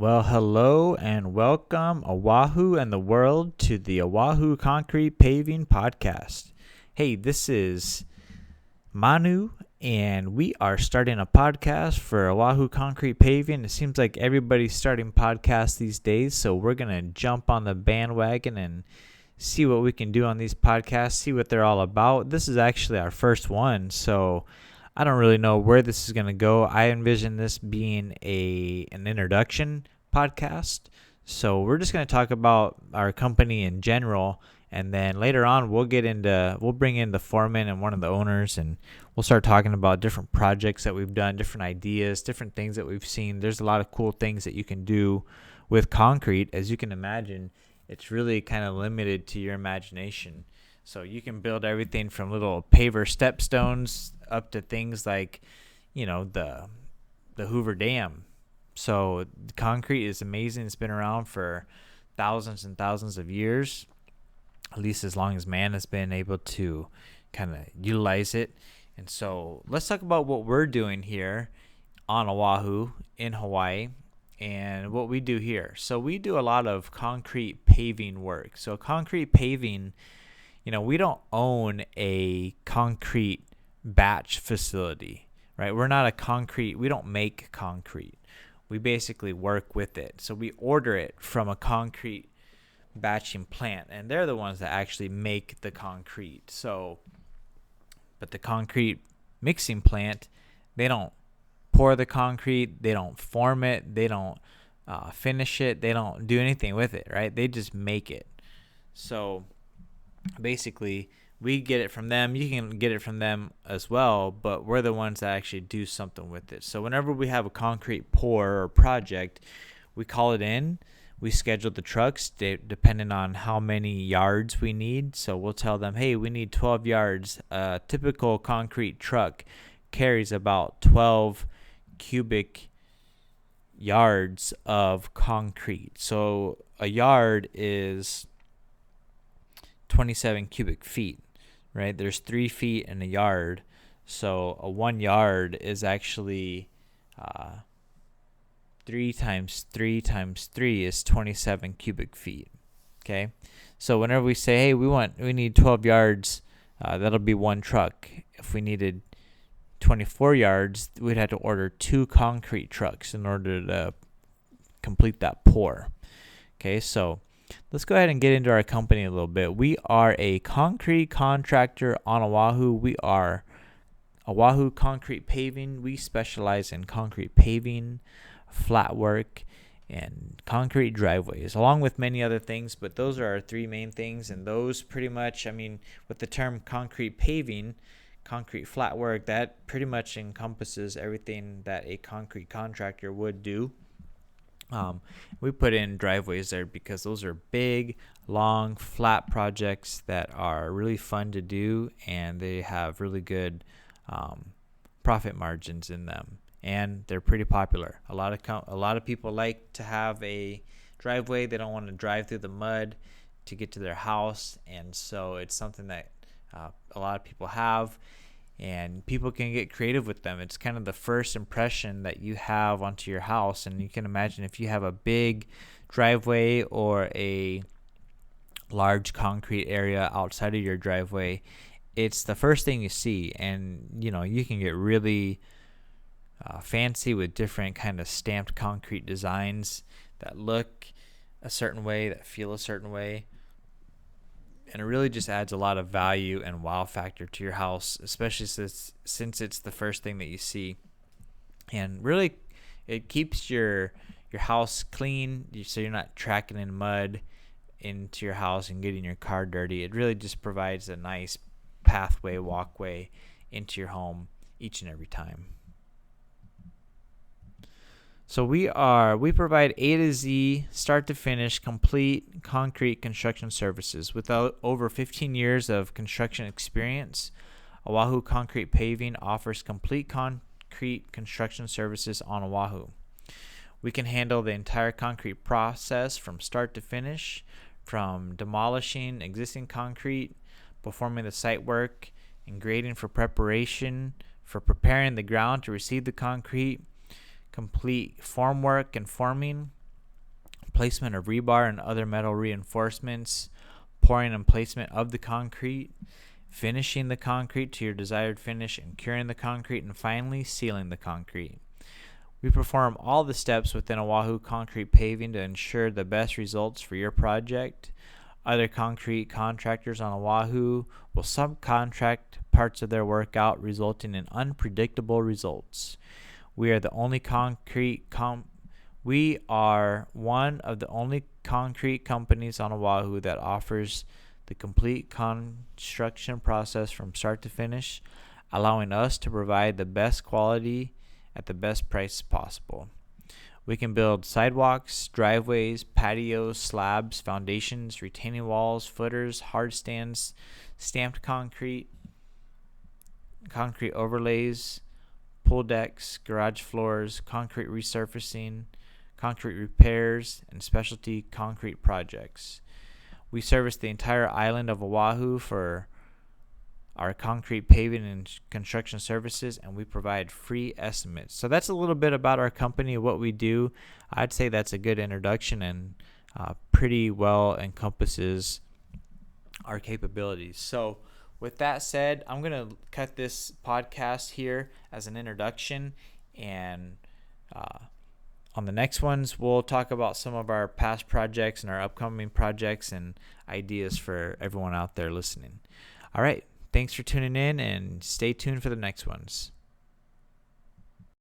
Well, hello and welcome, Oahu and the world, to the Oahu Concrete Paving Podcast. Hey, this is Manu, and we are starting a podcast for Oahu Concrete Paving. It seems like everybody's starting podcasts these days, so we're going to jump on the bandwagon and see what we can do on these podcasts, see what they're all about. This is actually our first one, so I don't really know where this is going to go. I envision this being an introduction podcast. So we're just going to talk about our company in general, and then later on we'll bring in the foreman and one of the owners, and we'll start talking about different projects that we've done, different ideas, different things that we've seen. There's a lot of cool things that you can do with concrete. As you can imagine, it's really kind of limited to your imagination. So you can build everything from little paver stepstones up to things like, the Hoover Dam. So concrete is amazing. It's been around for thousands and thousands of years, at least as long as man has been able to kind of utilize it. And so let's talk about what we're doing here on Oahu in Hawaii and what we do here. So we do a lot of concrete paving work. So concrete paving, we don't own a concrete batch facility, right? We don't make concrete. We basically work with it. So we order it from a concrete batching plant, and they're the ones that actually make the concrete. But the concrete mixing plant, they don't pour the concrete, they don't form it, they don't finish it, they don't do anything with it, right? They just make it. So basically, we get it from them. You can get it from them as well, but we're the ones that actually do something with it. So whenever we have a concrete pour or project, we call it in. We schedule the trucks depending on how many yards we need. So we'll tell them, hey, we need 12 yards. A typical concrete truck carries about 12 cubic yards of concrete. So a yard is 27 cubic feet, right? There's 3 feet in a yard. So a 1 yard is actually 3 times 3 times 3 is 27 cubic feet. Okay. So whenever we say, hey, we need 12 yards, that'll be one truck. If we needed 24 yards, we'd have to order 2 concrete trucks in order to complete that pour. Okay. So let's go ahead and get into our company a little bit. We are a concrete contractor on Oahu. We are Oahu Concrete Paving. We specialize in concrete paving, flat work, and concrete driveways, along with many other things, but those are our 3 main things. And those pretty much, with the term concrete paving, concrete flat work, that pretty much encompasses everything that a concrete contractor would do. We put in driveways there because those are big, long, flat projects that are really fun to do, and they have really good profit margins in them, and they're pretty popular. A lot of people like to have a driveway. They don't want to drive through the mud to get to their house, and so it's something that a lot of people have. And people can get creative with them. It's kind of the first impression that you have onto your house. And you can imagine if you have a big driveway or a large concrete area outside of your driveway, it's the first thing you see. And, you can get really fancy with different kind of stamped concrete designs that look a certain way, that feel a certain way. And it really just adds a lot of value and wow factor to your house, especially since it's the first thing that you see. And really, it keeps your house clean, so you're not tracking in mud into your house and getting your car dirty. It really just provides a nice pathway, walkway into your home each and every time. So we provide A to Z, start to finish, complete concrete construction services. With over 15 years of construction experience, Oahu Concrete Paving offers complete concrete construction services on Oahu. We can handle the entire concrete process from start to finish, from demolishing existing concrete, performing the site work, and grading for preparation, for preparing the ground to receive the concrete, complete formwork and forming, placement of rebar and other metal reinforcements, pouring and placement of the concrete, finishing the concrete to your desired finish, and curing the concrete, and finally sealing the concrete. We perform all the steps within Oahu Concrete Paving to ensure the best results for your project. Other concrete contractors on Oahu will subcontract parts of their work out, resulting in unpredictable results. We are one of the only concrete companies on Oahu that offers the complete construction process from start to finish, allowing us to provide the best quality at the best price possible. We can build sidewalks, driveways, patios, slabs, foundations, retaining walls, footers, hard stands, stamped concrete, concrete overlays, pool decks, garage floors, concrete resurfacing, concrete repairs, and specialty concrete projects. We service the entire island of Oahu for our concrete paving and construction services, and we provide free estimates. So that's a little bit about our company, what we do. I'd say that's a good introduction and pretty well encompasses our capabilities. So with that said, I'm going to cut this podcast here as an introduction, and on the next ones, we'll talk about some of our past projects and our upcoming projects and ideas for everyone out there listening. All right. Thanks for tuning in, and stay tuned for the next ones.